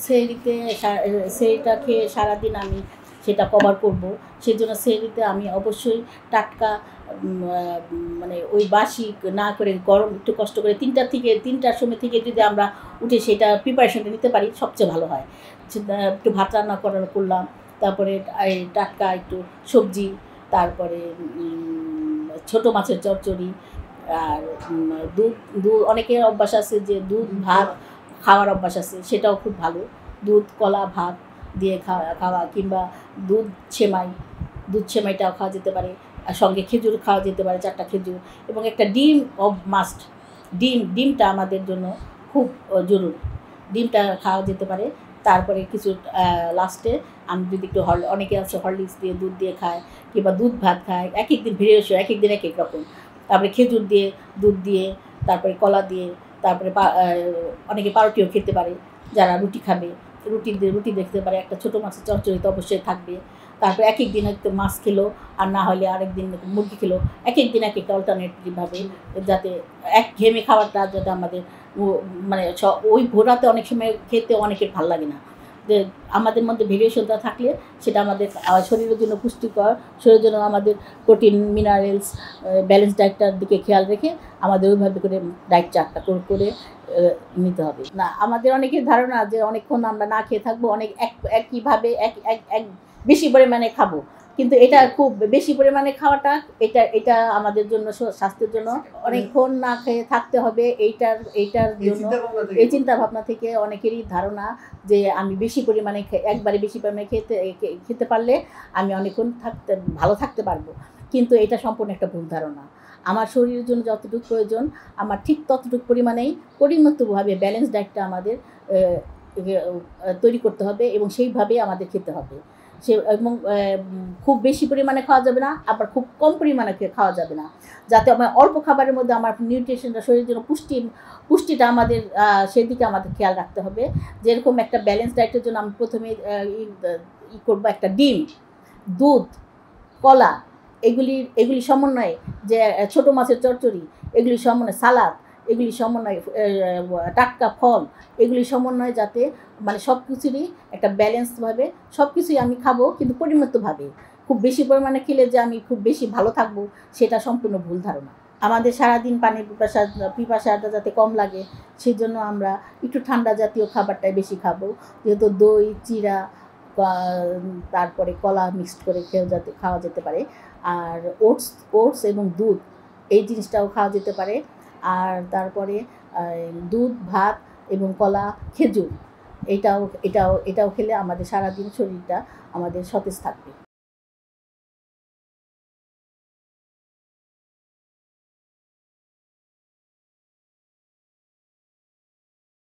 সেহরিতে সেহরিটা খেয়ে সারাদিন আমি সেটা কভার করব। সেজন্য সেহরিতে আমি অবশ্যই টাটকা মানে ওই বাসি না করে গরম একটু কষ্ট করে 3টার সময় থেকে যদি আমরা উঠে সেটা প্রিপারেশনটা নিতে পারি সবচেয়ে ভালো হয়। একটু ভাত রান্না করলাম, তারপরে এই টাটকা একটু সবজি, তারপরে ছোটো মাছের চচ্চড়ি, আর দুধ অনেকের অভ্যাস আছে যে দুধ ভাত খাওয়ার অভ্যাস আছে, সেটাও খুব ভালো। দুধ কলা ভাত দিয়ে খাওয়া কিংবা দুধ সেমাইটাও খাওয়া যেতে পারে, আর সঙ্গে খেজুর খাওয়া যেতে পারে, 4টা খেজুর এবং একটা ডিম মাস্ট। ডিমটা আমাদের জন্য খুব জরুরি, ডিমটা খাওয়া যেতে পারে। তারপরে কিছু লাস্টে আমি যদি একটু অনেকে আছে হরলিক্স দিয়ে দুধ দিয়ে খায় কিংবা দুধ ভাত খায়, এক একদিন ভেরিয়েশন, এক একদিন এক এক রকম। তারপরে খেজুর দিয়ে, দুধ দিয়ে, তারপরে কলা দিয়ে, তারপরে অনেকে পাউরুটিও খেতে পারে। যারা রুটি খাবে রুটি দেখতে পারে, একটা ছোটো মাছের চচ্চড়ি তো অবশ্যই থাকবে। তারপরে এক একদিন হয়তো মাছ খেলো, আর না হলে আরেকদিন মুরগি খেলো। এক একদিন এক একটা অল্টারনেটিভভাবে, যাতে ঘেমে খাবারটা যাতে আমাদের মানে ওই ভোরাতে অনেক সময় খেতে অনেকের ভালো লাগে না, যে আমাদের মধ্যে ভেরিয়েশনটা থাকলে সেটা আমাদের শরীরের জন্য পুষ্টিকর, শরীরের জন্য আমাদের প্রোটিন মিনারেলস ব্যালেন্স ডায়েটটার দিকে খেয়াল রেখে আমাদের ওইভাবে করে ডায়েট চার্টটা করে নিতে হবে। না, আমাদের অনেকের ধারণা যে অনেকক্ষণ আমরা না খেয়ে থাকবো, অনেক একইভাবে এক বেশি পরিমাণে খাবো, কিন্তু এটা খুব বেশি পরিমাণে খাওয়াটা এটা আমাদের জন্য স্বাস্থ্যের জন্য অনেকক্ষণ না খেয়ে থাকতে হবে। এইটার জন্য এই চিন্তা ভাবনা থেকে অনেকেরই ধারণা যে আমি বেশি পরিমাণে একবারে বেশি পরিমাণে খেতে পারলে আমি অনেকক্ষণ ভালো থাকতে পারবো, কিন্তু এটা সম্পূর্ণ একটা ভুল ধারণা। আমার শরীরের জন্য যতটুকু প্রয়োজন আমার ঠিক ততটুকু পরিমাণেই পরিমিতভাবে ব্যালেন্স ডায়েটটা আমাদের তৈরি করতে হবে এবং সেইভাবেই আমাদের খেতে হবে। এবং খুব বেশি পরিমাণে খাওয়া যাবে না, আবার খুব কম পরিমাণে খাওয়া যাবে না, যাতে আমার অল্প খাবারের মধ্যে আমার নিউট্রিশনটা, শরীরের জন্য পুষ্টিটা আমাদের সেদিকে আমাদের খেয়াল রাখতে হবে। যেরকম একটা ব্যালেন্স ডায়েটের জন্য আমি প্রথমে করবো একটা ডিম, দুধ, কলা, এগুলি সমন্বয়ে, যে ছোটো মাছের চচ্চড়ি, এগুলি সমন্বয়ে সালাদ, এগুলি সমন্বয়ে টাটকা ফল, এগুলি সমন্বয়ে যাতে মানে সব কিছুরই একটা ব্যালেন্সভাবে সব কিছুই আমি খাবো, কিন্তু পরিমিতভাবে। খুব বেশি পরিমাণে খেলে যে আমি খুব বেশি ভালো থাকবো সেটা সম্পূর্ণ ভুল ধারণা। আমাদের সারাদিন পানির পিপাসাটা যাতে কম লাগে সেই জন্য আমরা একটু ঠান্ডা জাতীয় খাবারটাই বেশি খাবো, যেহেতু দই, চিড়া, তারপরে কলা মিক্সড করে যাতে খাওয়া যেতে পারে। আর ওটস এবং দুধ, এই জিনিসটাও খাওয়া যেতে পারে। আর তারপরে দুধ ভাত এবং কলা খেজুর, এটাও খেলে আমাদের সারাদিন শরীরটা আমাদের সতেজ থাকবে।